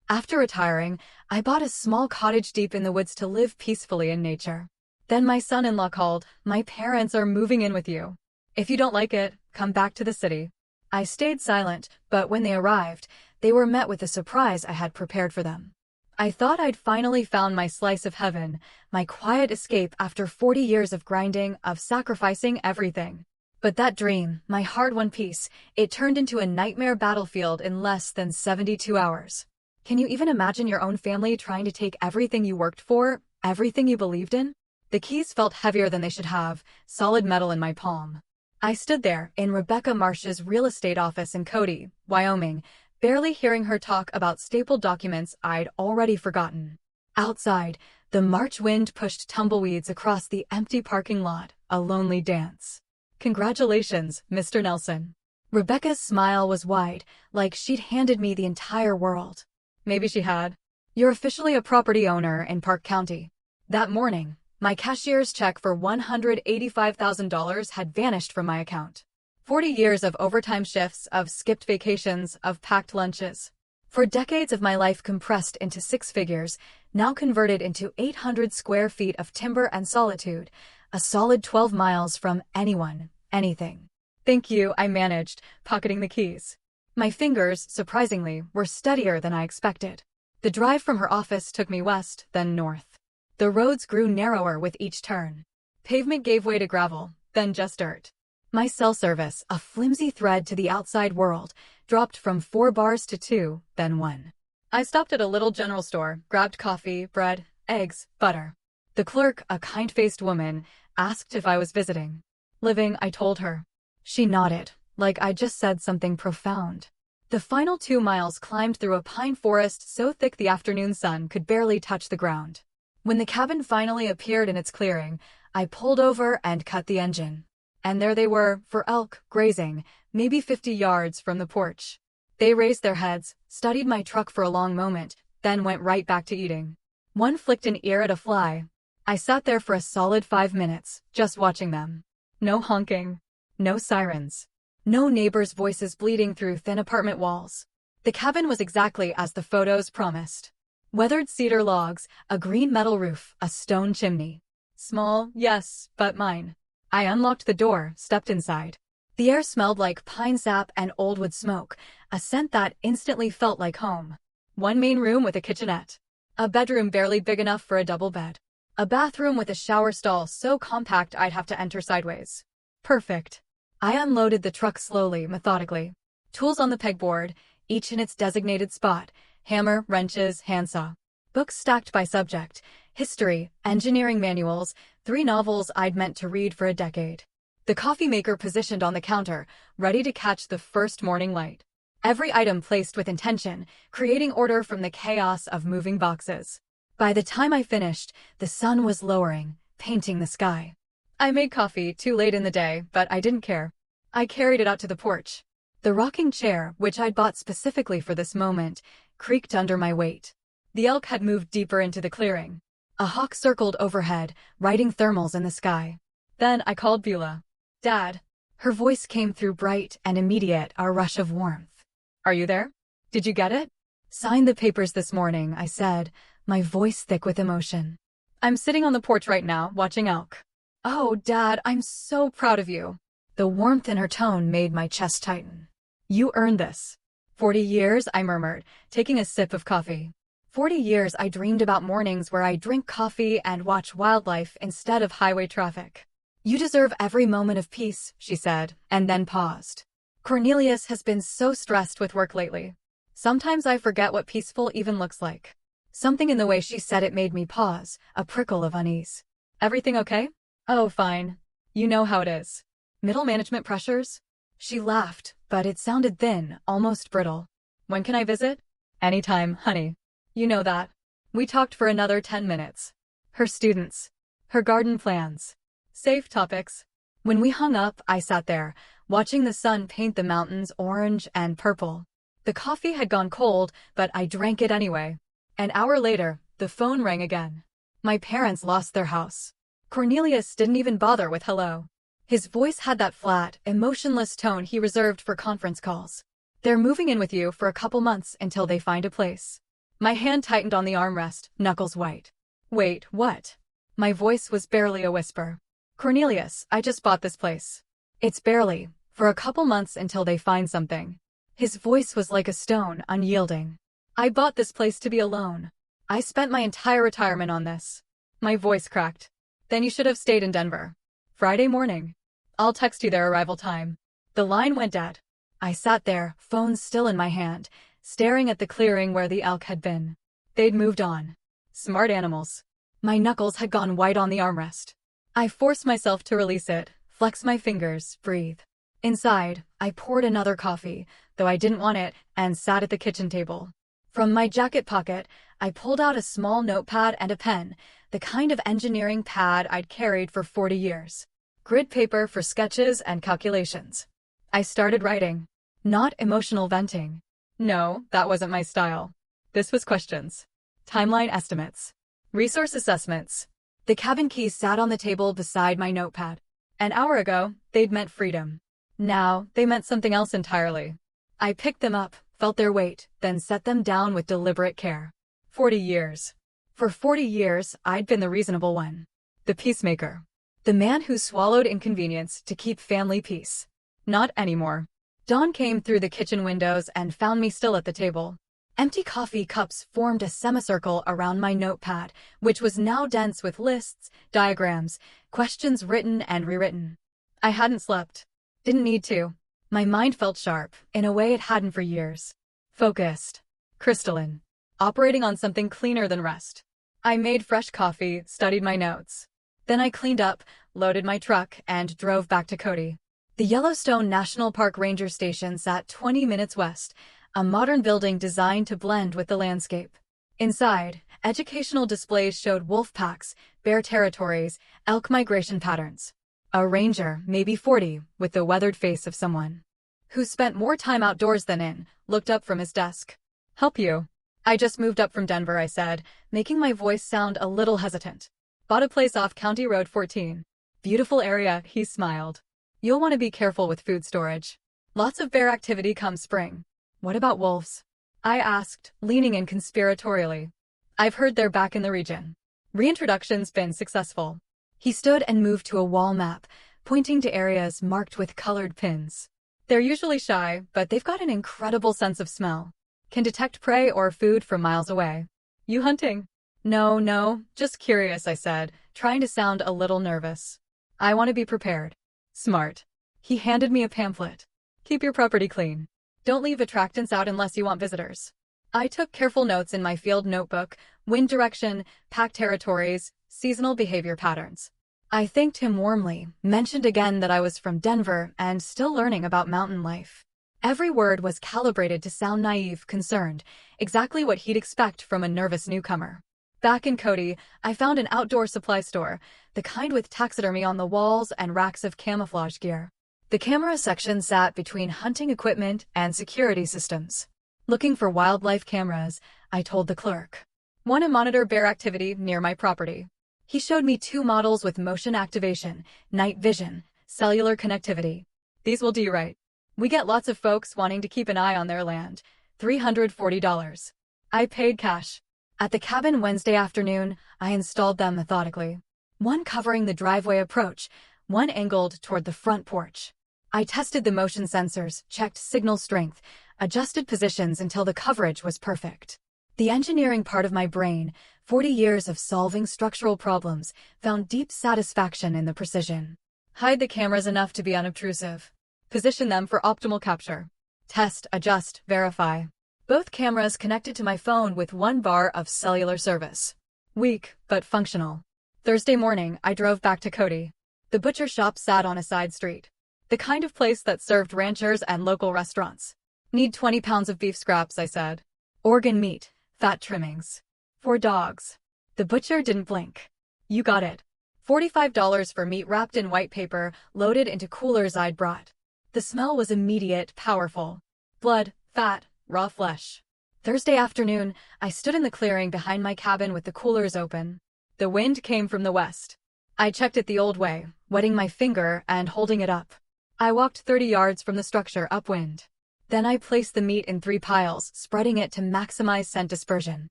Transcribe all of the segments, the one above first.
After retiring, I bought a small cottage deep in the woods to live peacefully in nature. Then my son-in-law called. "My parents are moving in with you. If you don't like it, come back to the city." I stayed silent, but when they arrived, they were met with the surprise I had prepared for them. I thought I'd finally found my slice of heaven, my quiet escape after 40 years of grinding, of sacrificing everything. But that dream, my hard-won peace, it turned into a nightmare battlefield in less than 72 hours. Can you even imagine your own family trying to take everything you worked for, everything you believed in? The keys felt heavier than they should have, solid metal in my palm. I stood there, in Rebecca Marsh's real estate office in Cody, Wyoming, barely hearing her talk about stapled documents I'd already forgotten. Outside, the March wind pushed tumbleweeds across the empty parking lot, a lonely dance. "Congratulations, Mr. Nelson." Rebecca's smile was wide, like she'd handed me the entire world. Maybe she had. "You're officially a property owner in Park County." That morning, my cashier's check for $185,000 had vanished from my account. 40 years of overtime shifts, of skipped vacations, of packed lunches. For decades of my life compressed into 6 figures, now converted into 800 square feet of timber and solitude, a solid 12 miles from anyone, anything. "Thank you," I managed, pocketing the keys. My fingers, surprisingly, were steadier than I expected. The drive from her office took me west, then north. The roads grew narrower with each turn. Pavement gave way to gravel, then just dirt. My cell service, a flimsy thread to the outside world, dropped from 4 bars to 2, then 1. I stopped at a little general store, grabbed coffee, bread, eggs, butter. The clerk, a kind-faced woman, asked if I was visiting. "Living," I told her. She nodded, like I just said something profound. The final 2 miles climbed through a pine forest so thick the afternoon sun could barely touch the ground. When the cabin finally appeared in its clearing, I pulled over and cut the engine. And there they were, for elk, grazing, maybe 50 yards from the porch. They raised their heads, studied my truck for a long moment, then went right back to eating. One flicked an ear at a fly. I sat there for a solid 5 minutes, just watching them. No honking. No sirens. No neighbors' voices bleeding through thin apartment walls. The cabin was exactly as the photos promised. Weathered cedar logs, a green metal roof, a stone chimney. Small, yes, but mine. I unlocked the door, stepped inside. The air smelled like pine sap and old wood smoke, a scent that instantly felt like home. One main room with a kitchenette. A bedroom barely big enough for a double bed. A bathroom with a shower stall so compact I'd have to enter sideways. Perfect. I unloaded the truck slowly, methodically. Tools on the pegboard, each in its designated spot. Hammer, wrenches, handsaw. Books stacked by subject. History, engineering manuals, 3 novels I'd meant to read for a decade. The coffee maker positioned on the counter, ready to catch the first morning light. Every item placed with intention, creating order from the chaos of moving boxes. By the time I finished, the sun was lowering, painting the sky. I made coffee too late in the day, but I didn't care. I carried it out to the porch. The rocking chair, which I'd bought specifically for this moment, creaked under my weight. The elk had moved deeper into the clearing. A hawk circled overhead, riding thermals in the sky. Then I called Beulah. "Dad." Her voice came through bright and immediate, a rush of warmth. "Are you there? Did you get it?" "Signed the papers this morning," I said, my voice thick with emotion. "I'm sitting on the porch right now, watching elk." "Oh, Dad, I'm so proud of you." The warmth in her tone made my chest tighten. "You earned this." 40 years, I murmured, taking a sip of coffee. 40 years I dreamed about mornings where I drink coffee and watch wildlife instead of highway traffic. "You deserve every moment of peace," she said, and then paused. "Cornelius has been so stressed with work lately. Sometimes I forget what peaceful even looks like." Something in the way she said it made me pause, a prickle of unease. "Everything okay?" "Oh, fine. You know how it is. Middle management pressures?" She laughed, but it sounded thin, almost brittle. "When can I visit?" "Anytime, honey. You know that." We talked for another 10 minutes. Her students. Her garden plans. Safe topics. When we hung up, I sat there, watching the sun paint the mountains orange and purple. The coffee had gone cold, but I drank it anyway. An hour later, the phone rang again. My parents lost their house. Cornelius didn't even bother with hello. His voice had that flat, emotionless tone he reserved for conference calls. "They're moving in with you for a couple months until they find a place." My hand tightened on the armrest, knuckles white. Wait, what? My voice was barely a whisper. Cornelius, I just bought this place. It's barely, for a couple months until they find something. His voice was like a stone, unyielding. I bought this place to be alone. I spent my entire retirement on this. My voice cracked. Then you should have stayed in Denver. Friday morning. I'll text you their arrival time. The line went dead. I sat there, phone still in my hand, staring at the clearing where the elk had been. They'd moved on. Smart animals. My knuckles had gone white on the armrest. I forced myself to release it, flex my fingers, breathe. Inside, I poured another coffee, though I didn't want it, and sat at the kitchen table. From my jacket pocket, I pulled out a small notepad and a pen, the kind of engineering pad I'd carried for 40 years. Grid paper for sketches and calculations. I started writing. Not emotional venting. No, that wasn't my style. This was questions. Timeline estimates. Resource assessments. The cabin keys sat on the table beside my notepad. An hour ago, they'd meant freedom. Now, they meant something else entirely. I picked them up, felt their weight, then set them down with deliberate care. 40 years. For 40 years, I'd been the reasonable one. The peacemaker. The man who swallowed inconvenience to keep family peace. Not anymore. Dawn came through the kitchen windows and found me still at the table. Empty coffee cups formed a semicircle around my notepad, which was now dense with lists, diagrams, questions written and rewritten. I hadn't slept. Didn't need to. My mind felt sharp, in a way it hadn't for years. Focused. Crystalline. Operating on something cleaner than rest. I made fresh coffee, studied my notes. Then I cleaned up, loaded my truck, and drove back to Cody. The Yellowstone National Park Ranger Station sat 20 minutes west, a modern building designed to blend with the landscape. Inside, educational displays showed wolf packs, bear territories, elk migration patterns. A ranger, maybe 40, with the weathered face of someone who spent more time outdoors than in, looked up from his desk. Help you? I just moved up from Denver, I said, making my voice sound a little hesitant. Bought a place off County Road 14. Beautiful area, he smiled. You'll want to be careful with food storage. Lots of bear activity come spring. What about wolves? I asked, leaning in conspiratorially. I've heard they're back in the region. Reintroduction's been successful. He stood and moved to a wall map, pointing to areas marked with colored pins. They're usually shy, but they've got an incredible sense of smell. Can detect prey or food from miles away. You hunting? No, just curious, I said, trying to sound a little nervous. I want to be prepared. Smart. He handed me a pamphlet. Keep your property clean. Don't leave attractants out unless you want visitors. I took careful notes in my field notebook, wind direction, pack territories, seasonal behavior patterns. I thanked him warmly, mentioned again that I was from Denver and still learning about mountain life. Every word was calibrated to sound naive, concerned, exactly what he'd expect from a nervous newcomer. Back in Cody, I found an outdoor supply store, the kind with taxidermy on the walls and racks of camouflage gear. The camera section sat between hunting equipment and security systems. Looking for wildlife cameras, I told the clerk. Want to monitor bear activity near my property. He showed me 2 models with motion activation, night vision, cellular connectivity. These will do right. We get lots of folks wanting to keep an eye on their land. $340. I paid cash. At the cabin Wednesday afternoon, I installed them methodically. One covering the driveway approach, one angled toward the front porch. I tested the motion sensors, checked signal strength, adjusted positions until the coverage was perfect. The engineering part of my brain, 40 years of solving structural problems, found deep satisfaction in the precision. Hide the cameras enough to be unobtrusive. Position them for optimal capture. Test, adjust, verify. Both cameras connected to my phone with 1 bar of cellular service. Weak, but functional. Thursday morning, I drove back to Cody. The butcher shop sat on a side street. The kind of place that served ranchers and local restaurants. Need 20 pounds of beef scraps, I said. Organ meat, fat trimmings. For dogs. The butcher didn't blink. You got it. $45 for meat wrapped in white paper, loaded into coolers I'd brought. The smell was immediate, powerful. Blood, fat, raw flesh. Thursday afternoon, I stood in the clearing behind my cabin with the coolers open. The wind came from the west. I checked it the old way, wetting my finger and holding it up. I walked 30 yards from the structure upwind. Then I placed the meat in 3 piles, spreading it to maximize scent dispersion.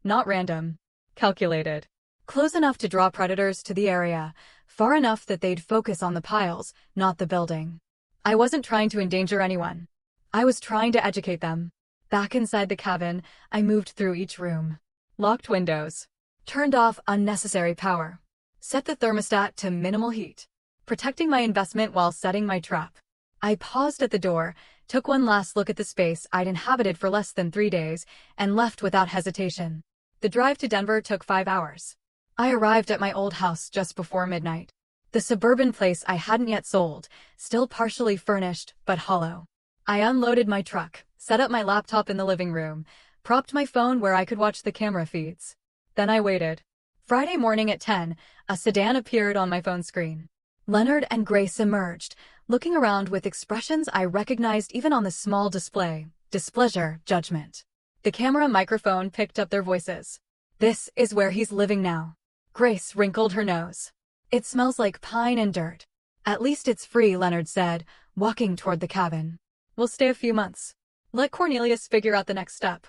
Not random. Calculated. Close enough to draw predators to the area, far enough that they'd focus on the piles, not the building. I wasn't trying to endanger anyone. I was trying to educate them. Back inside the cabin, I moved through each room. Locked windows. Turned off unnecessary power. Set the thermostat to minimal heat. Protecting my investment while setting my trap. I paused at the door, took one last look at the space I'd inhabited for less than 3 days, and left without hesitation. The drive to Denver took 5 hours. I arrived at my old house just before midnight. The suburban place I hadn't yet sold, still partially furnished, but hollow. I unloaded my truck, set up my laptop in the living room, propped my phone where I could watch the camera feeds. Then I waited. Friday morning at 10, a sedan appeared on my phone screen. Leonard and Grace emerged, looking around with expressions I recognized even on the small display: displeasure, judgment. The camera microphone picked up their voices. "This is where he's living now." Grace wrinkled her nose. "It smells like pine and dirt." "At least it's free," Leonard said, walking toward the cabin. "We'll stay a few months. Let Cornelius figure out the next step."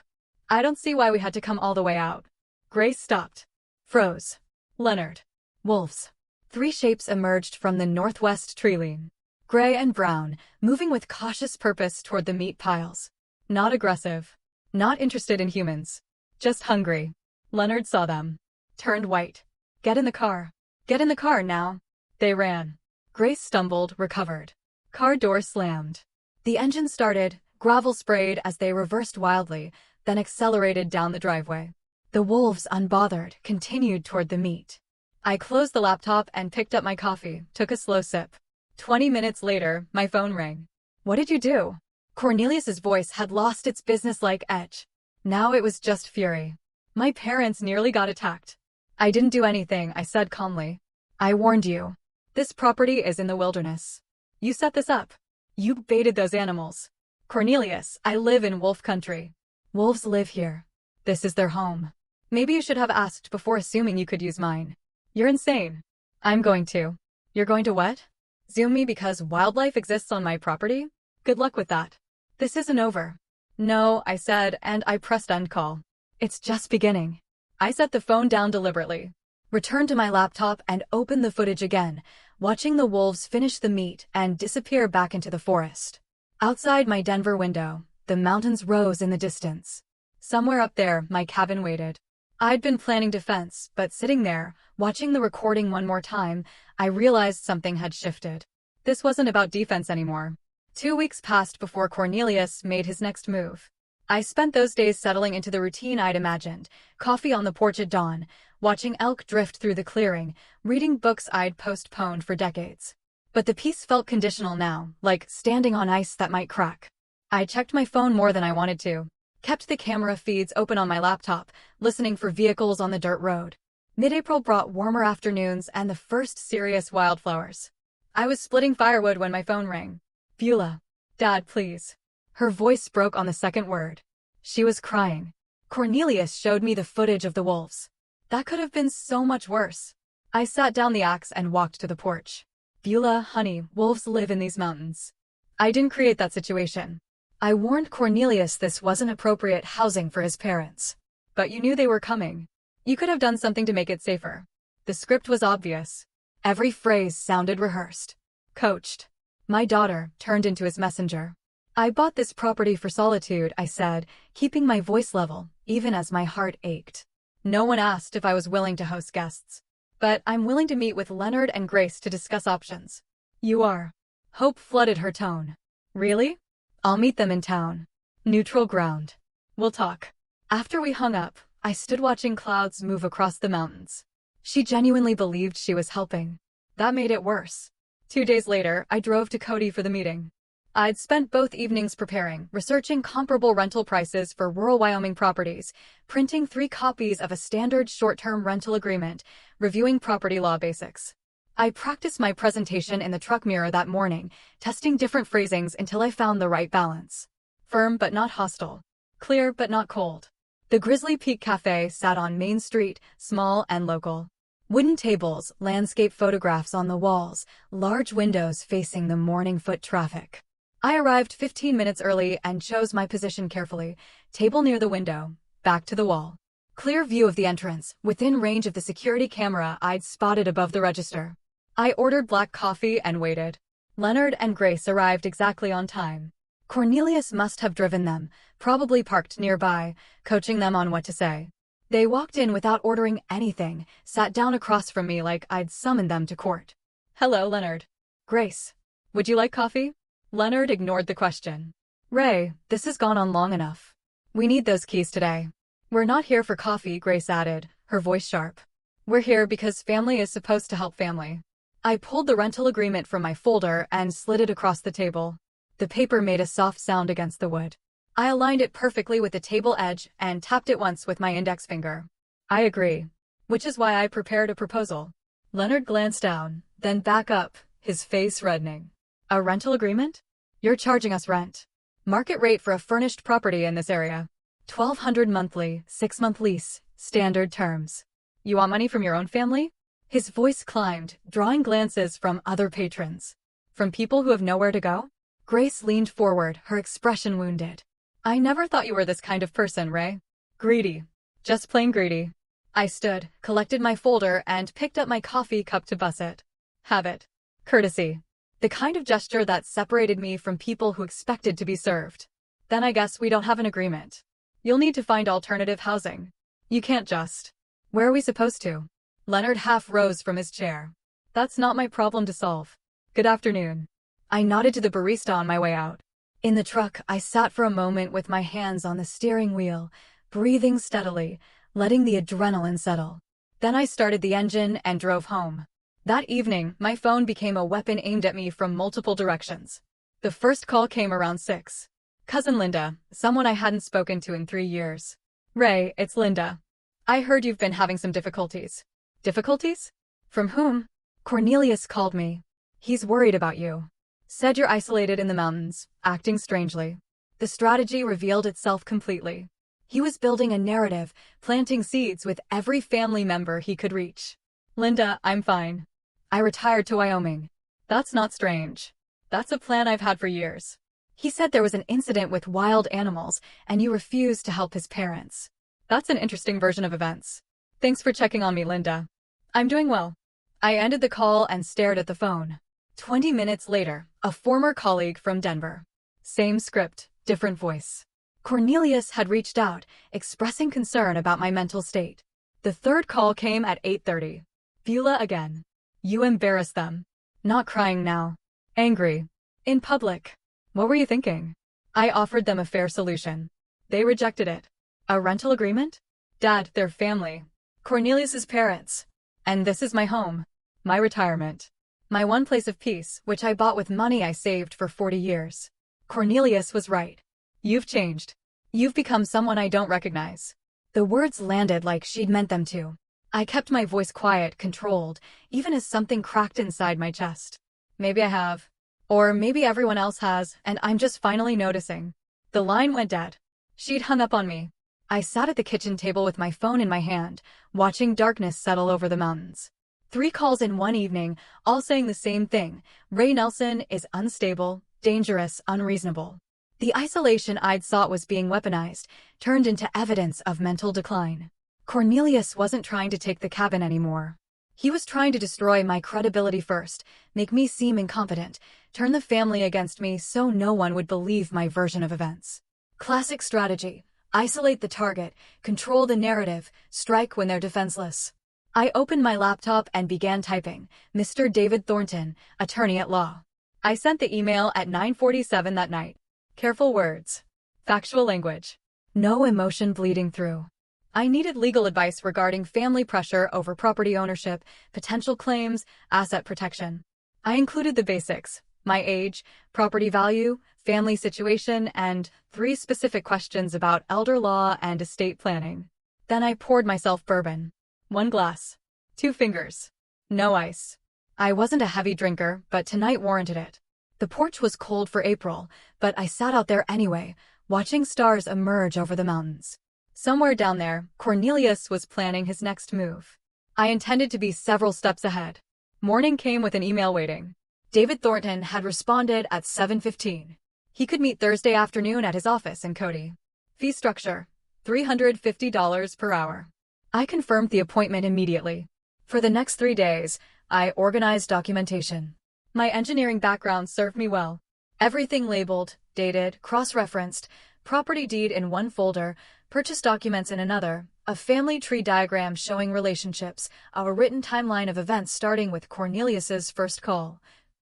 "I don't see why we had to come all the way out." Grace stopped. Froze. Leonard. Wolves. 3 shapes emerged from the northwest tree line. Gray and brown, moving with cautious purpose toward the meat piles. Not aggressive. Not interested in humans. Just hungry. Leonard saw them. Turned white. "Get in the car. Get in the car now." They ran. Grace stumbled, recovered. Car door slammed. The engine started, gravel sprayed as they reversed wildly, then accelerated down the driveway. The wolves, unbothered, continued toward the meat. I closed the laptop and picked up my coffee, took a slow sip. 20 minutes later, my phone rang. "What did you do?" Cornelius's voice had lost its businesslike edge. Now it was just fury. "My parents nearly got attacked." "I didn't do anything," I said calmly. "I warned you. This property is in the wilderness. You set this up. You baited those animals." "Cornelius, I live in wolf country. Wolves live here. This is their home. Maybe you should have asked before assuming you could use mine." "You're insane." "I'm going to." "You're going to what? Zoom me because wildlife exists on my property? Good luck with that." "This isn't over." "No," I said, and I pressed end call. "It's just beginning." I set the phone down deliberately, returned to my laptop and opened the footage again, watching the wolves finish the meat and disappear back into the forest. Outside my Denver window, the mountains rose in the distance. Somewhere up there, my cabin waited. I'd been planning defense, but sitting there, watching the recording one more time, I realized something had shifted. This wasn't about defense anymore. 2 weeks passed before Cornelius made his next move. I spent those days settling into the routine I'd imagined: coffee on the porch at dawn, watching elk drift through the clearing, reading books I'd postponed for decades. But the peace felt conditional now, like standing on ice that might crack. I checked my phone more than I wanted to. Kept the camera feeds open on my laptop, listening for vehicles on the dirt road. Mid-April brought warmer afternoons and the first serious wildflowers. I was splitting firewood when my phone rang. "Beulah. Dad, please." Her voice broke on the second word. She was crying. Cornelius showed me the footage of the wolves. That could have been so much worse. I sat down the axe and walked to the porch. "Beulah, honey, wolves live in these mountains. I didn't create that situation. I warned Cornelius this wasn't appropriate housing for his parents. But you knew they were coming. You could have done something to make it safer." The script was obvious. Every phrase sounded rehearsed. Coached. My daughter turned into his messenger. "I bought this property for solitude," I said, keeping my voice level, even as my heart ached. "No one asked if I was willing to host guests. But I'm willing to meet with Leonard and Grace to discuss options." "You are?" Hope flooded her tone. "Really? I'll meet them in town. Neutral ground. We'll talk." After we hung up, I stood watching clouds move across the mountains. She genuinely believed she was helping. That made it worse. 2 days later, I drove to Cody for the meeting. I'd spent both evenings preparing, researching comparable rental prices for rural Wyoming properties, printing 3 copies of a standard short-term rental agreement, reviewing property law basics. I practiced my presentation in the truck mirror that morning, testing different phrasings until I found the right balance. Firm but not hostile. Clear but not cold. The Grizzly Peak Cafe sat on Main Street, small and local. Wooden tables, landscape photographs on the walls, large windows facing the morning foot traffic. I arrived 15 minutes early and chose my position carefully. Table near the window, back to the wall. Clear view of the entrance, within range of the security camera I'd spotted above the register. I ordered black coffee and waited. Leonard and Grace arrived exactly on time. Cornelius must have driven them, probably parked nearby, coaching them on what to say. They walked in without ordering anything, sat down across from me like I'd summoned them to court. Hello, Leonard. Grace. Would you like coffee? Leonard ignored the question. Ray, this has gone on long enough. We need those keys today. We're not here for coffee, Grace added, her voice sharp. We're here because family is supposed to help family. I pulled the rental agreement from my folder and slid it across the table. The paper made a soft sound against the wood. I aligned it perfectly with the table edge and tapped it once with my index finger. I agree. Which is why I prepared a proposal. Leonard glanced down, then back up, his face reddening. A rental agreement? You're charging us rent. Market rate for a furnished property in this area. $1,200 monthly, 6-month lease, standard terms. You want money from your own family? His voice climbed, drawing glances from other patrons. From people who have nowhere to go? Grace leaned forward, her expression wounded. I never thought you were this kind of person, Ray. Greedy. Just plain greedy. I stood, collected my folder, and picked up my coffee cup to bus it. Have it. Courtesy. The kind of gesture that separated me from people who expected to be served. Then I guess we don't have an agreement. You'll need to find alternative housing. You can't just. Where are we supposed to? Leonard half rose from his chair. That's not my problem to solve. Good afternoon. I nodded to the barista on my way out. In the truck, I sat for a moment with my hands on the steering wheel, breathing steadily, letting the adrenaline settle. Then I started the engine and drove home. That evening, my phone became a weapon aimed at me from multiple directions. The first call came around 6. Cousin Linda, someone I hadn't spoken to in 3 years. Ray, it's Linda. I heard you've been having some difficulties. Difficulties? From whom? Cornelius called me. He's worried about you. Said you're isolated in the mountains, acting strangely. The strategy revealed itself completely. He was building a narrative, planting seeds with every family member he could reach. Linda, I'm fine. I retired to Wyoming. That's not strange. That's a plan I've had for years. He said there was an incident with wild animals, and you refused to help his parents. That's an interesting version of events. Thanks for checking on me, Linda. I'm doing well. I ended the call and stared at the phone. 20 minutes later, a former colleague from Denver. Same script, different voice. Cornelius had reached out, expressing concern about my mental state. The third call came at 8:30. Beulah again. You embarrassed them. Not crying now. Angry. In public. What were you thinking? I offered them a fair solution. They rejected it. A rental agreement? Dad, their family. Cornelius's parents. And this is my home. My retirement. My one place of peace, which I bought with money I saved for 40 years. Cornelius was right. You've changed. You've become someone I don't recognize. The words landed like she'd meant them to. I kept my voice quiet, controlled, even as something cracked inside my chest. Maybe I have. Or maybe everyone else has, and I'm just finally noticing. The line went dead. She'd hung up on me. I sat at the kitchen table with my phone in my hand, watching darkness settle over the mountains. 3 calls in one evening, all saying the same thing. Ray Nelson is unstable, dangerous, unreasonable. The isolation I'd sought was being weaponized, turned into evidence of mental decline. Cornelius wasn't trying to take the cabin anymore. He was trying to destroy my credibility first, make me seem incompetent, turn the family against me so no one would believe my version of events. Classic strategy. Isolate the target, control the narrative, strike when they're defenseless. I opened my laptop and began typing, Mr. David Thornton, attorney at law. I sent the email at 9:47 that night. Careful words. Factual language. No emotion bleeding through. I needed legal advice regarding family pressure over property ownership, potential claims, asset protection. I included the basics: my age, property value, family situation, and 3 specific questions about elder law and estate planning. Then I poured myself bourbon. 1 glass. 2 fingers. No ice. I wasn't a heavy drinker, but tonight warranted it. The porch was cold for April, but I sat out there anyway, watching stars emerge over the mountains. Somewhere down there, Cornelius was planning his next move. I intended to be several steps ahead. Morning came with an email waiting. David Thornton had responded at 7:15. He could meet Thursday afternoon at his office in COTTAGE. Fee structure, $350 per hour. I confirmed the appointment immediately. For the next 3 days, I organized documentation. My engineering background served me well. Everything labeled, dated, cross-referenced, property deed in one folder, purchase documents in another, a family tree diagram showing relationships, a written timeline of events starting with Cornelius's first call,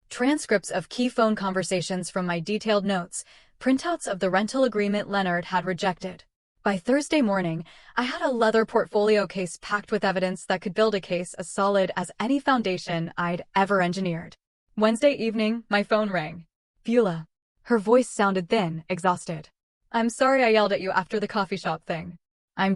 transcripts of key phone conversations from my detailed notes, printouts of the rental agreement Leonard had rejected. By Thursday morning, I had a leather portfolio case packed with evidence that could build a case as solid as any foundation I'd ever engineered. Wednesday evening, my phone rang. Beulah. Her voice sounded thin, exhausted. I'm sorry I yelled at you after the coffee shop thing. I'm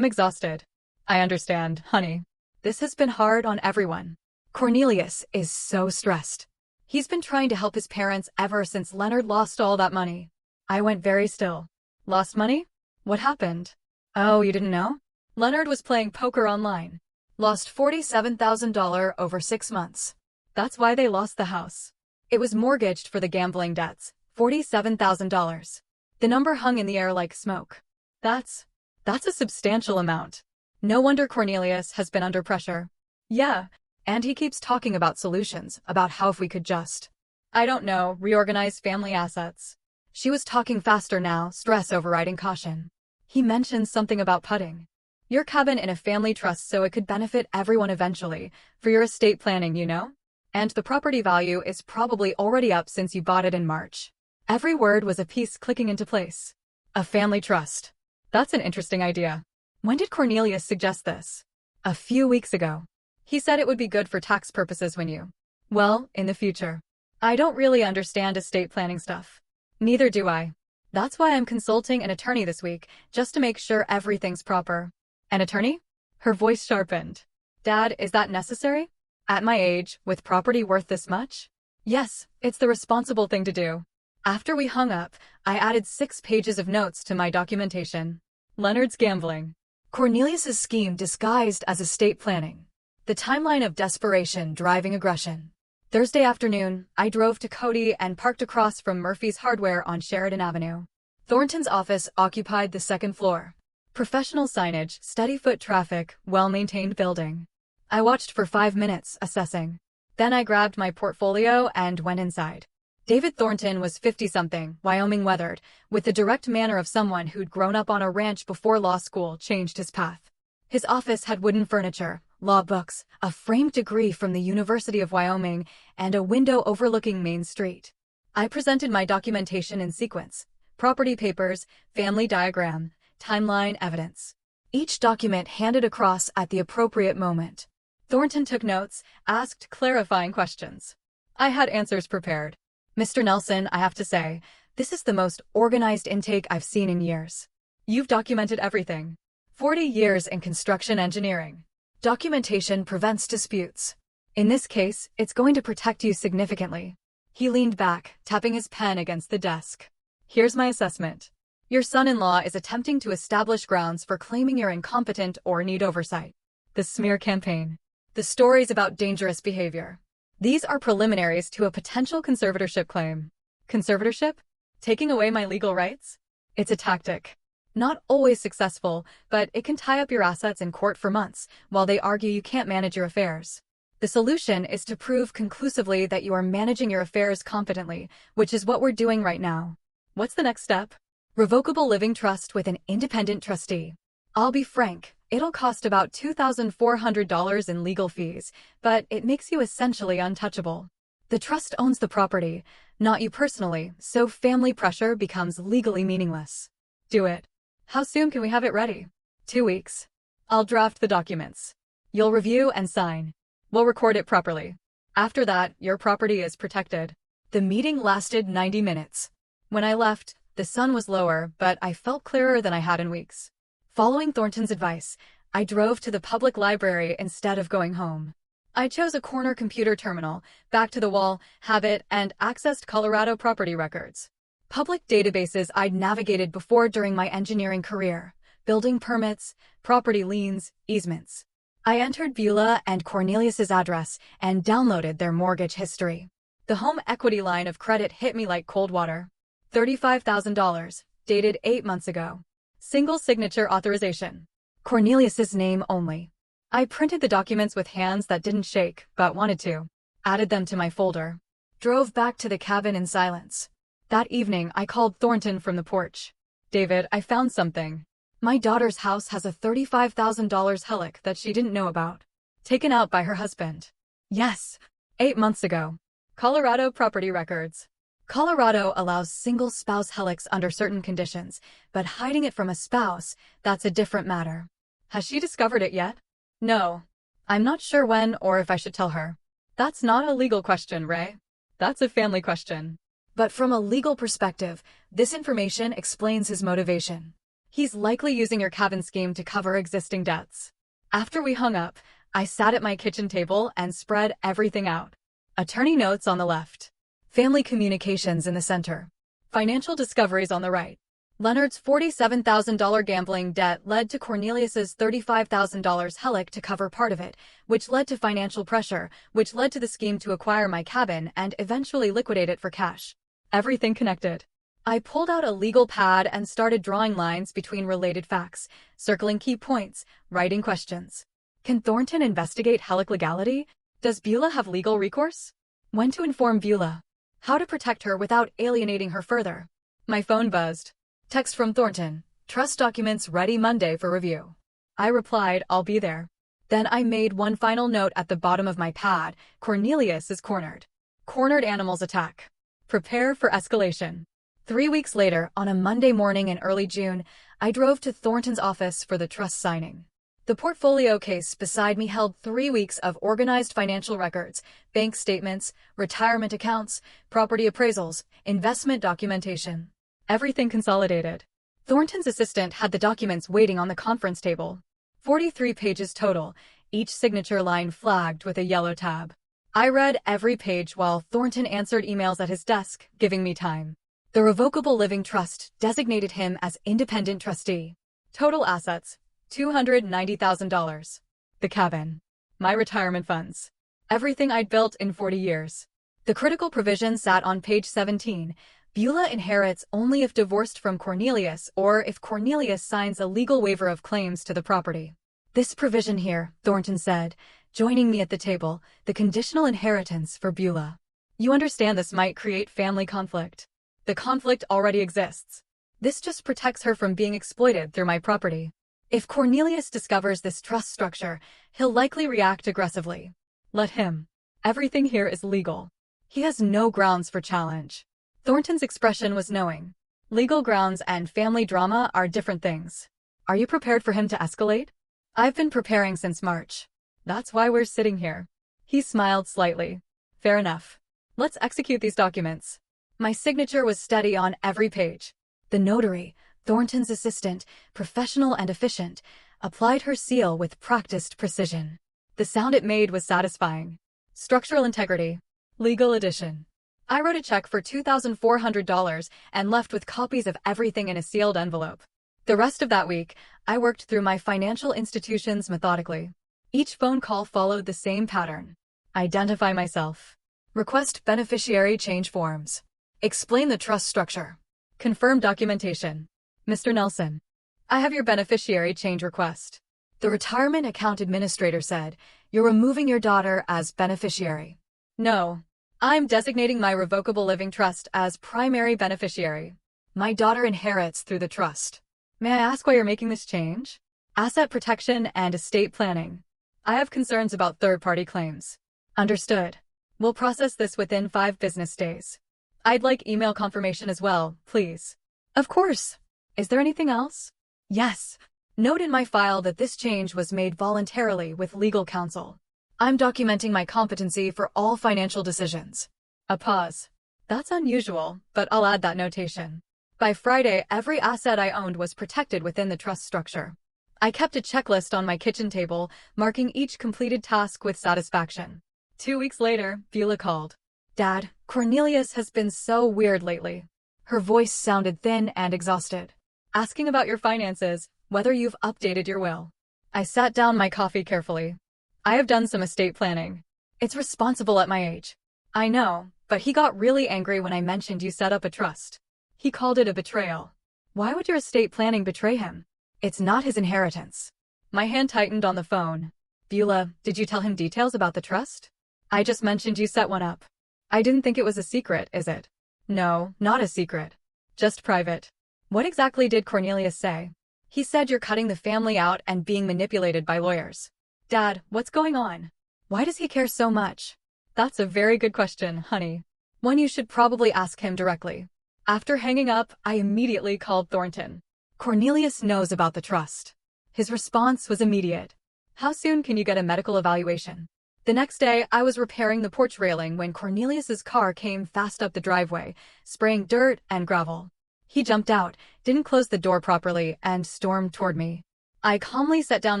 exhausted. I understand, honey. This has been hard on everyone. Cornelius is so stressed. He's been trying to help his parents ever since Leonard lost all that money. I went very still. Lost money? What happened? Oh, you didn't know? Leonard was playing poker online. Lost $47,000 over 6 months. That's why they lost the house. It was mortgaged for the gambling debts, $47,000. The number hung in the air like smoke. That's a substantial amount. No wonder Cornelius has been under pressure. Yeah, and he keeps talking about solutions, about how if we could just, I don't know, reorganize family assets. She was talking faster now, stress overriding caution. He mentioned something about putting your cabin in a family trust so it could benefit everyone eventually, for your estate planning, you know? And the property value is probably already up since you bought it in March. Every word was a piece clicking into place. A family trust. That's an interesting idea. When did Cornelius suggest this? A few weeks ago. He said it would be good for tax purposes when you, well, in the future. I don't really understand estate planning stuff. Neither do I. That's why I'm consulting an attorney this week, just to make sure everything's proper. An attorney? Her voice sharpened. Dad, is that necessary? At my age, with property worth this much? Yes, it's the responsible thing to do. After we hung up, I added 6 pages of notes to my documentation. Leonard's gambling. Cornelius's scheme disguised as estate planning. The timeline of desperation driving aggression. Thursday afternoon, I drove to COTTAGE and parked across from Murphy's Hardware on Sheridan Avenue. Thornton's office occupied the 2nd floor. Professional signage, steady foot traffic, well-maintained building. I watched for 5 minutes, assessing. Then I grabbed my portfolio and went inside. David Thornton was 50-something, Wyoming weathered, with the direct manner of someone who'd grown up on a ranch before law school changed his path. His office had wooden furniture, law books, a framed degree from the University of Wyoming, and a window overlooking Main Street. I presented my documentation in sequence: property papers, family diagram, timeline evidence. Each document handed across at the appropriate moment. Thornton took notes, asked clarifying questions. I had answers prepared. Mr. Nelson, I have to say, this is the most organized intake I've seen in years. You've documented everything. 40 years in construction engineering. Documentation prevents disputes. In this case, it's going to protect you significantly. He leaned back, tapping his pen against the desk. Here's my assessment. Your son-in-law is attempting to establish grounds for claiming you're incompetent or need oversight. The smear campaign. The stories about dangerous behavior. These are preliminaries to a potential conservatorship claim. Conservatorship? Taking away my legal rights? It's a tactic. Not always successful, but it can tie up your assets in court for months, while they argue you can't manage your affairs. The solution is to prove conclusively that you are managing your affairs competently, which is what we're doing right now. What's the next step? Revocable living trust with an independent trustee. I'll be frank, it'll cost about $2,400 in legal fees, but it makes you essentially untouchable. The trust owns the property, not you personally, so family pressure becomes legally meaningless. Do it. How soon can we have it ready? 2 weeks. I'll draft the documents. You'll review and sign. We'll record it properly. After that, your property is protected. The meeting lasted 90 minutes. When I left, the sun was lower, but I felt clearer than I had in weeks. Following Thornton's advice, I drove to the public library instead of going home. I chose a corner computer terminal, back to the wall, habit, and accessed Colorado property records. Public databases I'd navigated before during my engineering career, building permits, property liens, easements. I entered Beulah and Cornelius's address and downloaded their mortgage history. The home equity line of credit hit me like cold water. $35,000, dated 8 months ago. Single signature authorization. Cornelius's name only. I printed the documents with hands that didn't shake, but wanted to. Added them to my folder. Drove back to the cabin in silence. That evening, I called Thornton from the porch. David, I found something. My daughter's house has a $35,000 helic that she didn't know about. Taken out by her husband. Yes. 8 months ago. Colorado property records. Colorado allows single-spouse helics under certain conditions, but hiding it from a spouse, that's a different matter. Has she discovered it yet? No. I'm not sure when or if I should tell her. That's not a legal question, Ray. That's a family question. But from a legal perspective, this information explains his motivation. He's likely using your cabin scheme to cover existing debts. After we hung up, I sat at my kitchen table and spread everything out. Attorney notes on the left. Family communications in the center. Financial discoveries on the right. Leonard's $47,000 gambling debt led to Cornelius's $35,000 helic to cover part of it, which led to financial pressure, which led to the scheme to acquire my cabin and eventually liquidate it for cash. Everything connected. I pulled out a legal pad and started drawing lines between related facts, circling key points, writing questions. Can Thornton investigate helic legality? Does Beulah have legal recourse? When to inform Beulah? How to protect her without alienating her further? My phone buzzed. Text from Thornton. Trust documents ready Monday for review. I replied, I'll be there. Then I made one final note at the bottom of my pad. Cornelius is cornered. Cornered animals attack. Prepare for escalation. 3 weeks later, on a Monday morning in early June, I drove to Thornton's office for the trust signing. The portfolio case beside me held 3 weeks of organized financial records, bank statements, retirement accounts, property appraisals, investment documentation. Everything consolidated. Thornton's assistant had the documents waiting on the conference table. 43 pages total, each signature line flagged with a yellow tab. I read every page while Thornton answered emails at his desk, giving me time. The Revocable Living Trust designated him as independent trustee. Total assets, $290,000. The cabin. My retirement funds. Everything I'd built in 40 years. The critical provision sat on page 17. Beulah inherits only if divorced from Cornelius or if Cornelius signs a legal waiver of claims to the property. This provision here, Thornton said, joining me at the table, the conditional inheritance for Beulah. You understand this might create family conflict. The conflict already exists. This just protects her from being exploited through my property. If Cornelius discovers this trust structure, he'll likely react aggressively. Let him. Everything here is legal. He has no grounds for challenge. Thornton's expression was knowing. Legal grounds and family drama are different things. Are you prepared for him to escalate? I've been preparing since March. That's why we're sitting here. He smiled slightly. Fair enough. Let's execute these documents. My signature was steady on every page. The notary, Thornton's assistant, professional and efficient, applied her seal with practiced precision. The sound it made was satisfying. Structural integrity. Legal edition. I wrote a check for $2,400 and left with copies of everything in a sealed envelope. The rest of that week, I worked through my financial institutions methodically. Each phone call followed the same pattern. Identify myself. Request beneficiary change forms. Explain the trust structure. Confirm documentation. Mr. Nelson, I have your beneficiary change request. The retirement account administrator said, you're removing your daughter as beneficiary. No. I'm designating my Revocable Living Trust as primary beneficiary. My daughter inherits through the trust. May I ask why you're making this change? Asset protection and estate planning. I have concerns about third-party claims. Understood. We'll process this within 5 business days. I'd like email confirmation as well, please. Of course. Is there anything else? Yes. Note in my file that this change was made voluntarily with legal counsel. I'm documenting my competency for all financial decisions. A pause. That's unusual, but I'll add that notation. By Friday, every asset I owned was protected within the trust structure. I kept a checklist on my kitchen table, marking each completed task with satisfaction. 2 weeks later, Beulah called. Dad, Cornelius has been so weird lately. Her voice sounded thin and exhausted. Asking about your finances, whether you've updated your will. I sat down my coffee carefully. I have done some estate planning. It's responsible at my age. I know, But he got really angry when I mentioned you set up a trust. He called it a betrayal. Why would your estate planning betray him? It's not his inheritance. My hand tightened on the phone. Beulah, did you tell him details about the trust? I just mentioned you set one up. I didn't think it was a secret, is it? No, not a secret. Just private. What exactly did Cornelius say? He said you're cutting the family out and being manipulated by lawyers. Dad, what's going on? Why does he care so much? That's a very good question, honey. One you should probably ask him directly. After hanging up, I immediately called Thornton. Cornelius knows about the trust. His response was immediate. How soon can you get a medical evaluation? The next day, I was repairing the porch railing when Cornelius's car came fast up the driveway, spraying dirt and gravel. He jumped out, didn't close the door properly, and stormed toward me. I calmly set down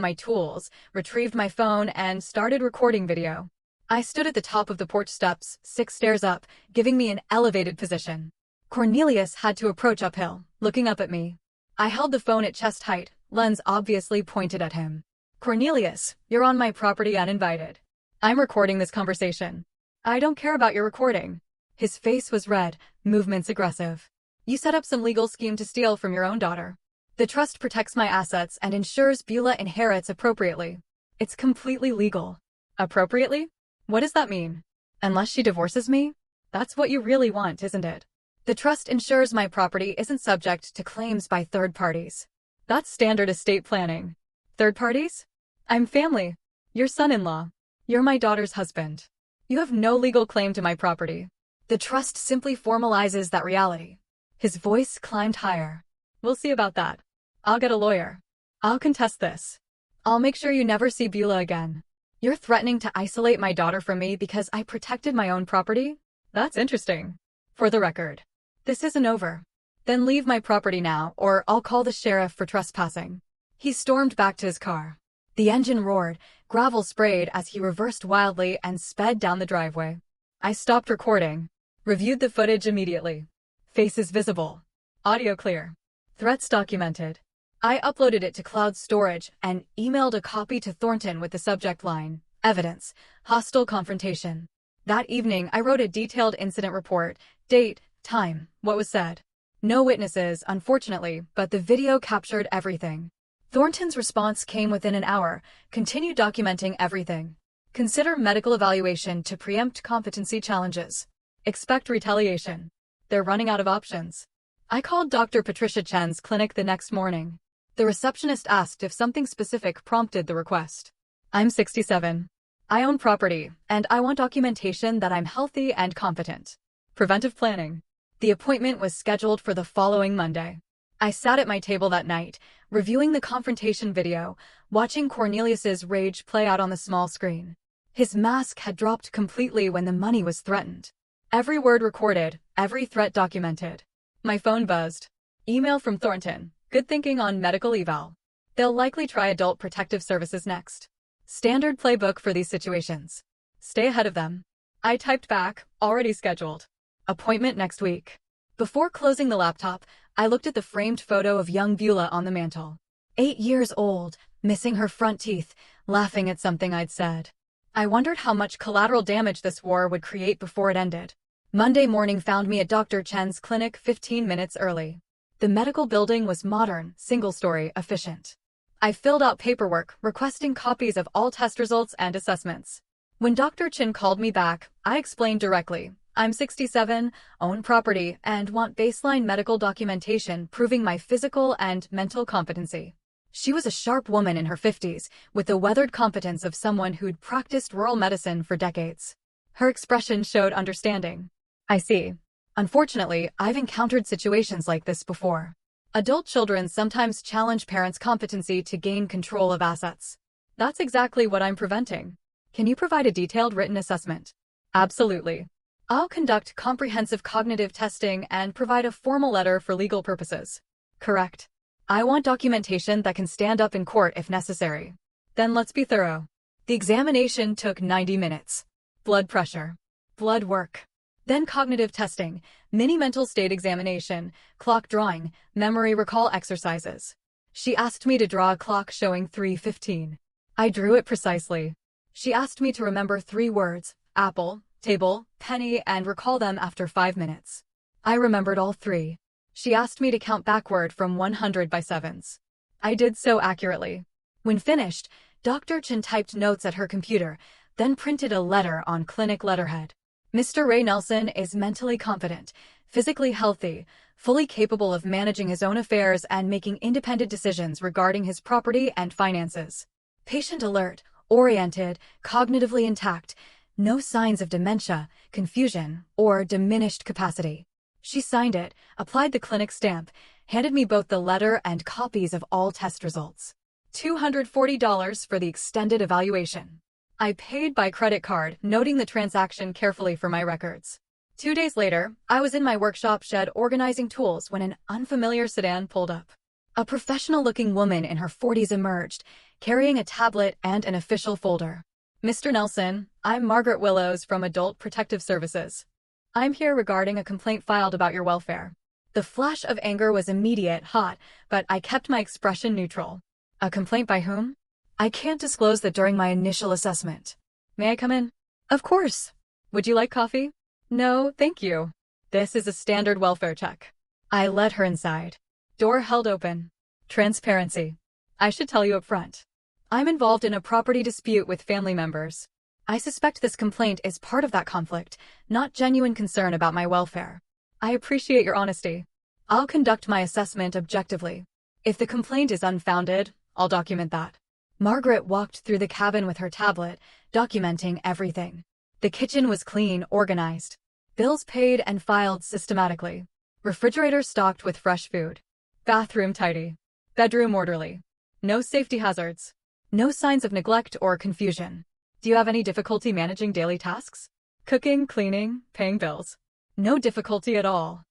my tools, retrieved my phone, and started recording video. I stood at the top of the porch steps, 6 stairs up, giving me an elevated position. Cornelius had to approach uphill, looking up at me. I held the phone at chest height, lens obviously pointed at him. Cornelius, you're on my property uninvited. I'm recording this conversation. I don't care about your recording. His face was red, movements aggressive. You set up some legal scheme to steal from your own daughter. The trust protects my assets and ensures Beulah inherits appropriately. It's completely legal. Appropriately? What does that mean? Unless she divorces me? That's what you really want, isn't it? The trust ensures my property isn't subject to claims by third parties. That's standard estate planning. Third parties? I'm family. Your son-in-law. You're my daughter's husband. You have no legal claim to my property. The trust simply formalizes that reality. His voice climbed higher. We'll see about that. I'll get a lawyer. I'll contest this. I'll make sure you never see Beulah again. You're threatening to isolate my daughter from me because I protected my own property? That's interesting. For the record, this isn't over. Then leave my property now, or I'll call the sheriff for trespassing. He stormed back to his car. The engine roared, gravel sprayed as he reversed wildly and sped down the driveway. I stopped recording. Reviewed the footage immediately. Faces visible. Audio clear. Threats documented. I uploaded it to cloud storage and emailed a copy to Thornton with the subject line, Evidence, Hostile Confrontation. That evening, I wrote a detailed incident report, date, time, what was said. No witnesses, unfortunately, but the video captured everything. Thornton's response came within an hour, continue documenting everything. Consider medical evaluation to preempt competency challenges. Expect retaliation. They're running out of options. I called Dr. Patricia Chen's clinic the next morning. The receptionist asked if something specific prompted the request. I'm 67. I own property, and I want documentation that I'm healthy and competent. Preventive planning. The appointment was scheduled for the following Monday. I sat at my table that night, reviewing the confrontation video, watching Cornelius's rage play out on the small screen. His mask had dropped completely when the money was threatened. Every word recorded, every threat documented. My phone buzzed. Email from Thornton. Good thinking on medical eval. They'll likely try adult protective services next. Standard playbook for these situations. Stay ahead of them. I typed back, already scheduled. Appointment next week. Before closing the laptop, I looked at the framed photo of young Beulah on the mantel. 8 years old, missing her front teeth, laughing at something I'd said. I wondered how much collateral damage this war would create before it ended. Monday morning found me at Dr. Chen's clinic 15 minutes early. The medical building was modern, single-story, efficient. I filled out paperwork, requesting copies of all test results and assessments. When Dr. Chen called me back, I explained directly, I'm 67, own property, and want baseline medical documentation proving my physical and mental competency. She was a sharp woman in her 50s, with the weathered competence of someone who'd practiced rural medicine for decades. Her expression showed understanding. I see. Unfortunately, I've encountered situations like this before. Adult children sometimes challenge parents' competency to gain control of assets. That's exactly what I'm preventing. Can you provide a detailed written assessment? Absolutely. I'll conduct comprehensive cognitive testing and provide a formal letter for legal purposes. Correct. I want documentation that can stand up in court if necessary. Then let's be thorough. The examination took 90 minutes. Blood pressure. Blood work. Then cognitive testing, mini mental state examination, clock drawing, memory recall exercises. She asked me to draw a clock showing 3:15. I drew it precisely. She asked me to remember 3 words, apple, table, penny, and recall them after 5 minutes. I remembered all three. She asked me to count backward from 100 by sevens. I did so accurately. When finished, Dr. Chen typed notes at her computer, then printed a letter on clinic letterhead. Mr. Ray Nelson is mentally confident, physically healthy, fully capable of managing his own affairs and making independent decisions regarding his property and finances. Patient alert, oriented, cognitively intact, no signs of dementia, confusion, or diminished capacity. She signed it, applied the clinic stamp, handed me both the letter and copies of all test results. $240 for the extended evaluation. I paid by credit card, noting the transaction carefully for my records. 2 days later, I was in my workshop shed organizing tools when an unfamiliar sedan pulled up. A professional-looking woman in her 40s emerged, carrying a tablet and an official folder. Mr. Nelson, I'm Margaret Willows from Adult Protective Services. I'm here regarding a complaint filed about your welfare. The flash of anger was immediate, hot, but I kept my expression neutral. A complaint by whom? I can't disclose that during my initial assessment. May I come in? Of course. Would you like coffee? No, thank you. This is a standard welfare check. I led her inside. Door held open. Transparency. I should tell you up front. I'm involved in a property dispute with family members. I suspect this complaint is part of that conflict, not genuine concern about my welfare. I appreciate your honesty. I'll conduct my assessment objectively. If the complaint is unfounded, I'll document that. Margaret walked through the cabin with her tablet, documenting everything. The kitchen was clean, organized. Bills paid and filed systematically. Refrigerator stocked with fresh food. Bathroom tidy. Bedroom orderly. No safety hazards. No signs of neglect or confusion. Do you have any difficulty managing daily tasks? Cooking, cleaning, paying bills. No difficulty at all.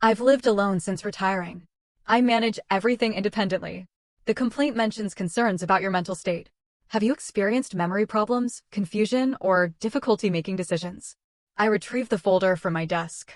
I've lived alone since retiring. I manage everything independently. The complaint mentions concerns about your mental state. Have you experienced memory problems, confusion, or difficulty making decisions? I retrieved the folder from my desk.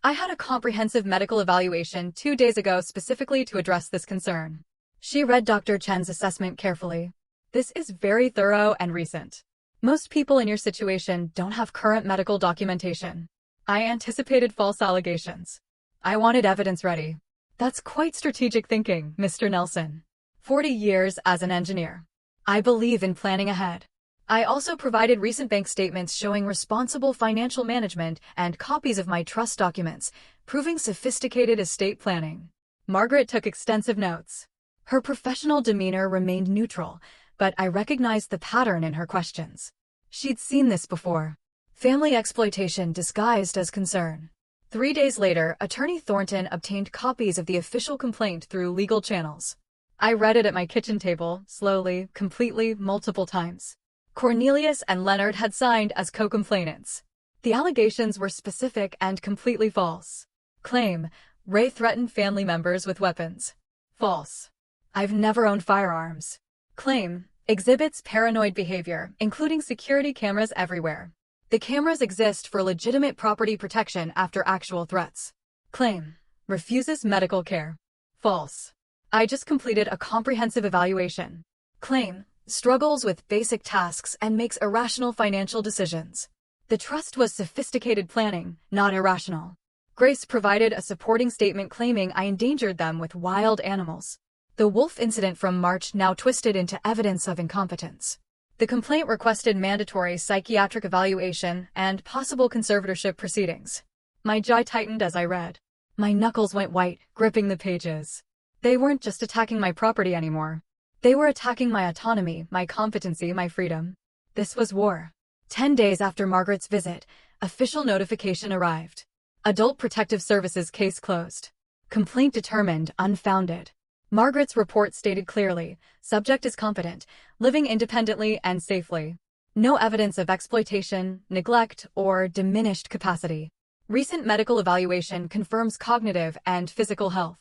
I had a comprehensive medical evaluation 2 days ago specifically to address this concern. She read Dr. Chen's assessment carefully. This is very thorough and recent. Most people in your situation don't have current medical documentation. I anticipated false allegations. I wanted evidence ready. That's quite strategic thinking, Mr. Nelson. 40 years as an engineer. I believe in planning ahead. I also provided recent bank statements showing responsible financial management and copies of my trust documents, proving sophisticated estate planning. Margaret took extensive notes. Her professional demeanor remained neutral, but I recognized the pattern in her questions. She'd seen this before. Family exploitation disguised as concern. 3 days later, Attorney Thornton obtained copies of the official complaint through legal channels. I read it at my kitchen table, slowly, completely, multiple times. Cornelius and Leonard had signed as co-complainants. The allegations were specific and completely false. Claim: Ray threatened family members with weapons. False. I've never owned firearms. Claim: exhibits paranoid behavior, including security cameras everywhere. The cameras exist for legitimate property protection after actual threats. Claim: refuses medical care. False. I just completed a comprehensive evaluation. Claim: struggles with basic tasks and makes irrational financial decisions. The trust was sophisticated planning, not irrational. Grace provided a supporting statement claiming I endangered them with wild animals. The wolf incident from March now twisted into evidence of incompetence. The complaint requested mandatory psychiatric evaluation and possible conservatorship proceedings. My jaw tightened as I read. My knuckles went white, gripping the pages. They weren't just attacking my property anymore. They were attacking my autonomy, my competency, my freedom. This was war. 10 days after Margaret's visit, official notification arrived. Adult Protective Services case closed. Complaint determined unfounded. Margaret's report stated clearly, subject is competent, living independently and safely. No evidence of exploitation, neglect, or diminished capacity. Recent medical evaluation confirms cognitive and physical health.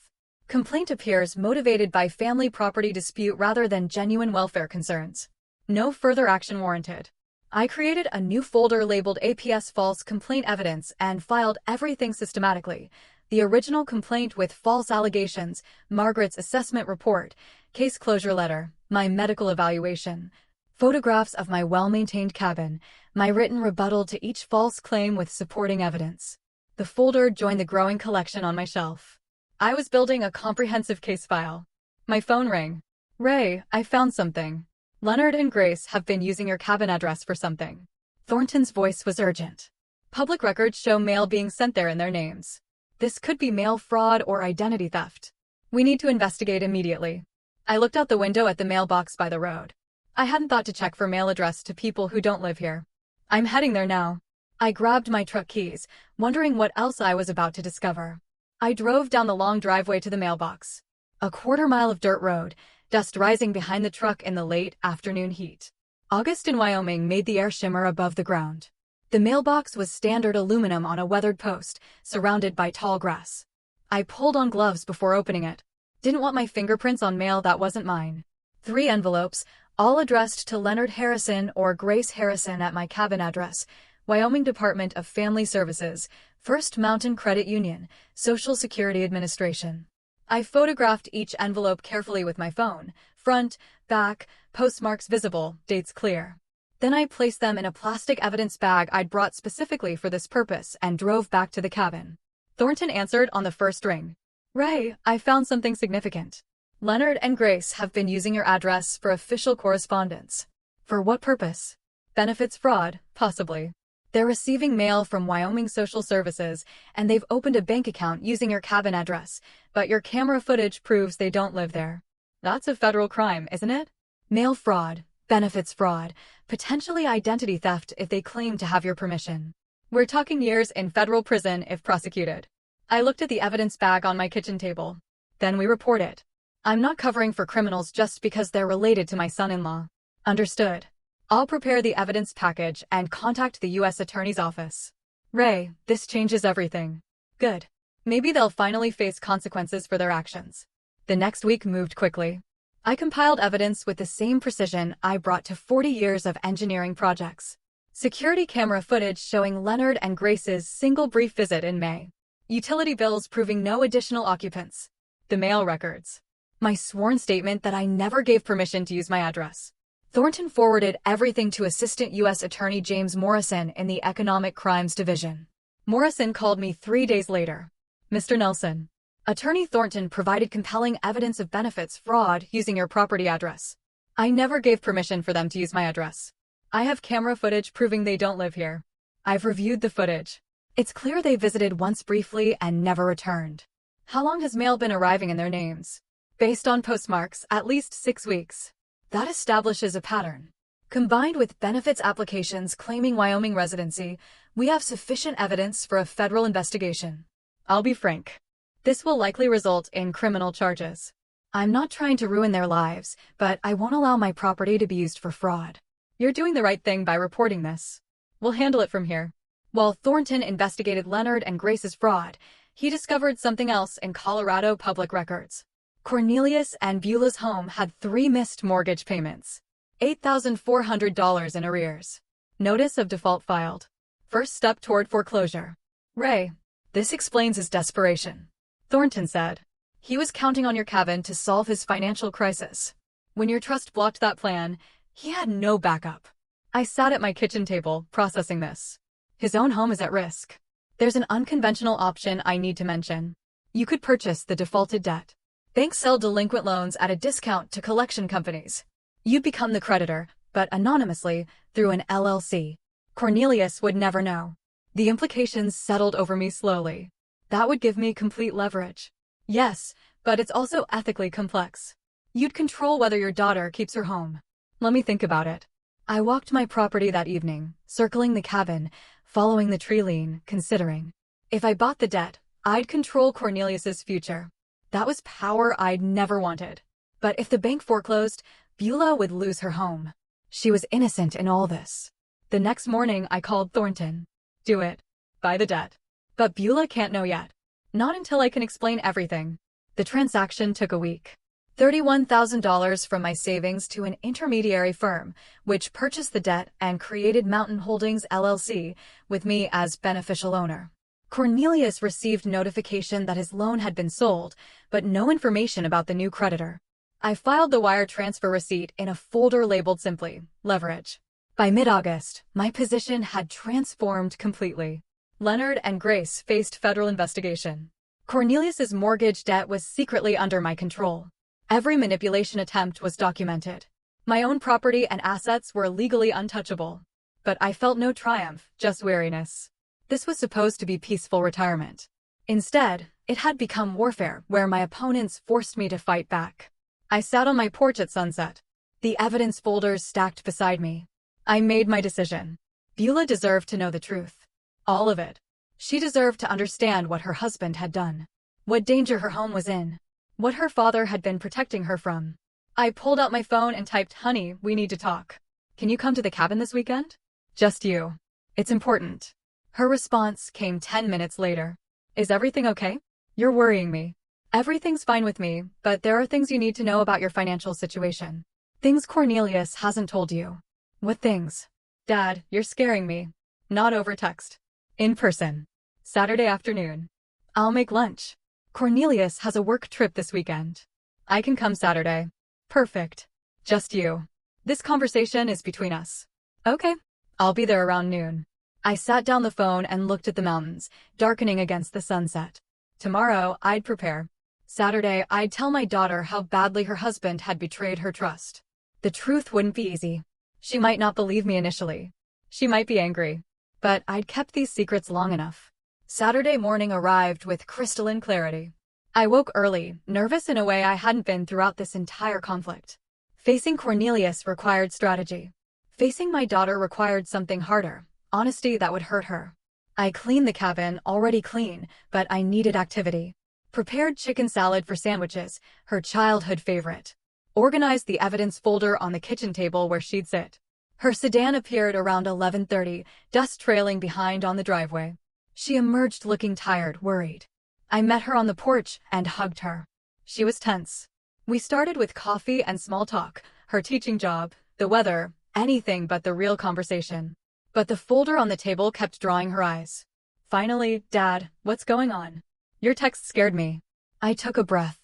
Complaint appears motivated by family property dispute rather than genuine welfare concerns. No further action warranted. I created a new folder labeled APS False Complaint Evidence and filed everything systematically. The original complaint with false allegations, Margaret's assessment report, case closure letter, my medical evaluation, Photographs of my well-maintained cabin, my written rebuttal to each false claim with supporting evidence. The folder joined the growing collection on my shelf. I was building a comprehensive case file. My phone rang. "Ray, I found something. Leonard and Grace have been using your cabin address for something." Thornton's voice was urgent. "Public records show mail being sent there in their names. This could be mail fraud or identity theft. We need to investigate immediately." I looked out the window at the mailbox by the road. I hadn't thought to check for mail addressed to people who don't live here. "I'm heading there now." I grabbed my truck keys, wondering what else I was about to discover. I drove down the long driveway to the mailbox. A quarter-mile of dirt road, dust rising behind the truck in the late afternoon heat. August in Wyoming made the air shimmer above the ground. The mailbox was standard aluminum on a weathered post, surrounded by tall grass. I pulled on gloves before opening it. Didn't want my fingerprints on mail that wasn't mine. 3 envelopes, all addressed to Leonard Harrison or Grace Harrison at my cabin address, Wyoming Department of Family Services, First Mountain Credit Union, Social Security Administration. I photographed each envelope carefully with my phone, front, back, postmarks visible, dates clear. Then I placed them in a plastic evidence bag I'd brought specifically for this purpose and drove back to the cabin. Thornton answered on the first ring. "Ray, I found something significant. Leonard and Grace have been using your address for official correspondence." "For what purpose?" "Benefits fraud, possibly. They're receiving mail from Wyoming Social Services, and they've opened a bank account using your cabin address, but your camera footage proves they don't live there." "That's a federal crime, isn't it?" "Mail fraud, benefits fraud, potentially identity theft if they claim to have your permission. We're talking years in federal prison if prosecuted." I looked at the evidence bag on my kitchen table. "Then we report it. I'm not covering for criminals just because they're related to my son-in-law." "Understood. I'll prepare the evidence package and contact the U.S. Attorney's Office." "Ray, this changes everything." "Good. Maybe they'll finally face consequences for their actions." The next week moved quickly. I compiled evidence with the same precision I brought to 40 years of engineering projects. Security camera footage showing Leonard and Grace's single brief visit in May. Utility bills proving no additional occupants. The mail records. My sworn statement that I never gave permission to use my address. Thornton forwarded everything to Assistant U.S. Attorney James Morrison in the Economic Crimes Division. Morrison called me 3 days later. "Mr. Nelson, Attorney Thornton provided compelling evidence of benefits fraud using your property address. I never gave permission for them to use my address. I have camera footage proving they don't live here. I've reviewed the footage. It's clear they visited once briefly and never returned." "How long has mail been arriving in their names?" "Based on postmarks, at least 6 weeks. That establishes a pattern. Combined with benefits applications claiming Wyoming residency, we have sufficient evidence for a federal investigation." "I'll be frank. This will likely result in criminal charges. I'm not trying to ruin their lives, but I won't allow my property to be used for fraud." "You're doing the right thing by reporting this. We'll handle it from here." While Thornton investigated Leonard and Grace's fraud, he discovered something else in Colorado public records. Cornelius and Beulah's home had 3 missed mortgage payments. $8,400 in arrears. Notice of default filed. First step toward foreclosure. "Ray, this explains his desperation," Thornton said. "He was counting on your cabin to solve his financial crisis. When your trust blocked that plan, he had no backup." I sat at my kitchen table, processing this. His own home is at risk. There's an unconventional option I need to mention. You could purchase the defaulted debt. Banks sell delinquent loans at a discount to collection companies. You'd become the creditor, but anonymously, through an LLC. Cornelius would never know. The implications settled over me slowly. That would give me complete leverage. Yes, but it's also ethically complex. You'd control whether your daughter keeps her home. Let me think about it. I walked my property that evening, circling the cabin, following the tree line, considering. If I bought the debt, I'd control Cornelius's future. That was power I'd never wanted. But if the bank foreclosed, Beulah would lose her home. She was innocent in all this. The next morning I called Thornton. "Do it. Buy the debt. But Beulah can't know yet. Not until I can explain everything." The transaction took a week. $31,000 from my savings to an intermediary firm, which purchased the debt and created Mountain Holdings LLC, with me as beneficial owner. Cornelius received notification that his loan had been sold, but no information about the new creditor. I filed the wire transfer receipt in a folder labeled simply, leverage. By mid-August, my position had transformed completely. Leonard and Grace faced federal investigation. Cornelius's mortgage debt was secretly under my control. Every manipulation attempt was documented. My own property and assets were legally untouchable. But I felt no triumph, just weariness. This was supposed to be peaceful retirement. Instead, it had become warfare where my opponents forced me to fight back. I sat on my porch at sunset. The evidence folders stacked beside me. I made my decision. Beulah deserved to know the truth. All of it. She deserved to understand what her husband had done. What danger her home was in. What her father had been protecting her from. I pulled out my phone and typed, "Honey, we need to talk. Can you come to the cabin this weekend? Just you. It's important." Her response came 10 minutes later. "Is everything okay? You're worrying me." "Everything's fine with me, but there are things you need to know about your financial situation. Things Cornelius hasn't told you." "What things?" "Dad, you're scaring me." "Not over text. In person. Saturday afternoon. I'll make lunch. Cornelius has a work trip this weekend. I can come Saturday." "Perfect. Just you. This conversation is between us." "Okay. I'll be there around noon." I sat down the phone and looked at the mountains, darkening against the sunset. Tomorrow, I'd prepare. Saturday, I'd tell my daughter how badly her husband had betrayed her trust. The truth wouldn't be easy. She might not believe me initially. She might be angry. But I'd kept these secrets long enough. Saturday morning arrived with crystalline clarity. I woke early, nervous in a way I hadn't been throughout this entire conflict. Facing Cornelius required strategy. Facing my daughter required something harder, honesty that would hurt her. I cleaned the cabin, already clean, but I needed activity. Prepared chicken salad for sandwiches, her childhood favorite. Organized the evidence folder on the kitchen table where she'd sit. Her sedan appeared around 11:30, dust trailing behind on the driveway. She emerged looking tired, worried. I met her on the porch and hugged her. She was tense. We started with coffee and small talk, her teaching job, the weather, anything but the real conversation. But the folder on the table kept drawing her eyes. Finally, "Dad, what's going on? Your text scared me." I took a breath.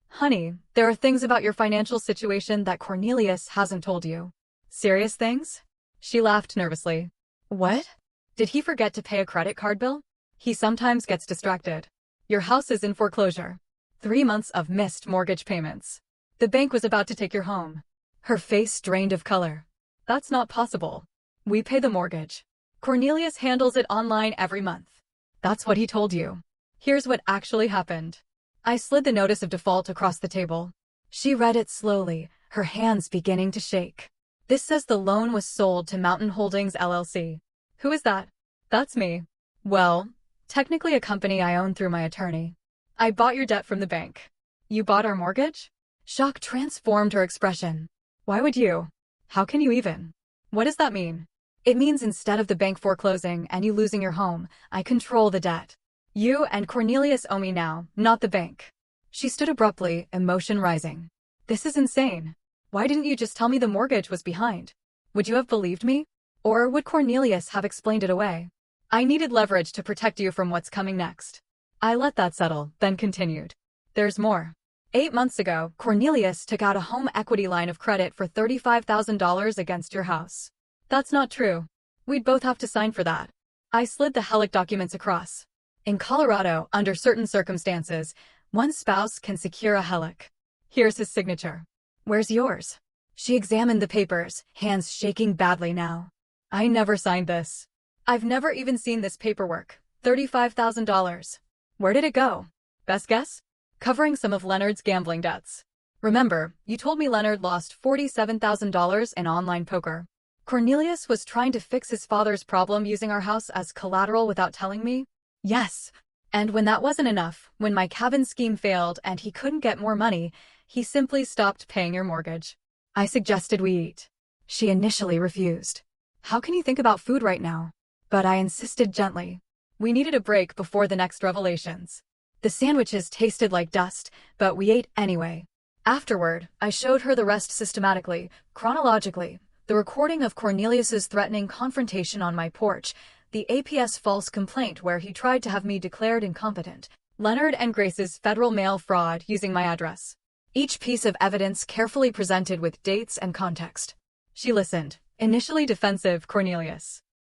"Honey, there are things about your financial situation that Cornelius hasn't told you." "Serious things?" She laughed nervously. "What? Did he forget to pay a credit card bill? He sometimes gets distracted. Your house is in foreclosure. 3 months of missed mortgage payments. The bank was about to take your home." Her face drained of color. "That's not possible. We pay the mortgage. Cornelius handles it online every month." "That's what he told you. Here's what actually happened." I slid the notice of default across the table. She read it slowly, her hands beginning to shake. "This says the loan was sold to Mountain Holdings LLC. Who is that?" "That's me." "Well, technically a company I own through my attorney." "I bought your debt from the bank." "You bought our mortgage?" Shock transformed her expression. "Why would you? How can you even?" "What does that mean?" "It means instead of the bank foreclosing and you losing your home, I control the debt. You and Cornelius owe me now, not the bank." She stood abruptly, emotion rising. "This is insane. Why didn't you just tell me the mortgage was behind? Would you have believed me? Or would Cornelius have explained it away? I needed leverage to protect you from what's coming next." I let that settle, then continued. "There's more. 8 months ago, Cornelius took out a home equity line of credit for $35,000 against your house." "That's not true. We'd both have to sign for that." I slid the HELOC documents across. "In Colorado, under certain circumstances, one spouse can secure a HELOC. Here's his signature." "Where's yours?" She examined the papers, hands shaking badly now. "I never signed this. I've never even seen this paperwork. $35,000. Where did it go?" "Best guess? Covering some of Leonard's gambling debts. Remember, you told me Leonard lost $47,000 in online poker. Cornelius was trying to fix his father's problem using our house as collateral without telling me?" "Yes. And when that wasn't enough, when my cabin scheme failed and he couldn't get more money, he simply stopped paying your mortgage. I suggested we eat. She initially refused. How can you think about food right now?" But I insisted gently. We needed a break before the next revelations. The sandwiches tasted like dust, but we ate anyway. Afterward, I showed her the rest systematically, chronologically, the recording of Cornelius's threatening confrontation on my porch, the APS false complaint where he tried to have me declared incompetent, Leonard and Grace's federal mail fraud using my address. each piece of evidence carefully presented with dates and context. She listened, initially defensive, Cornelius.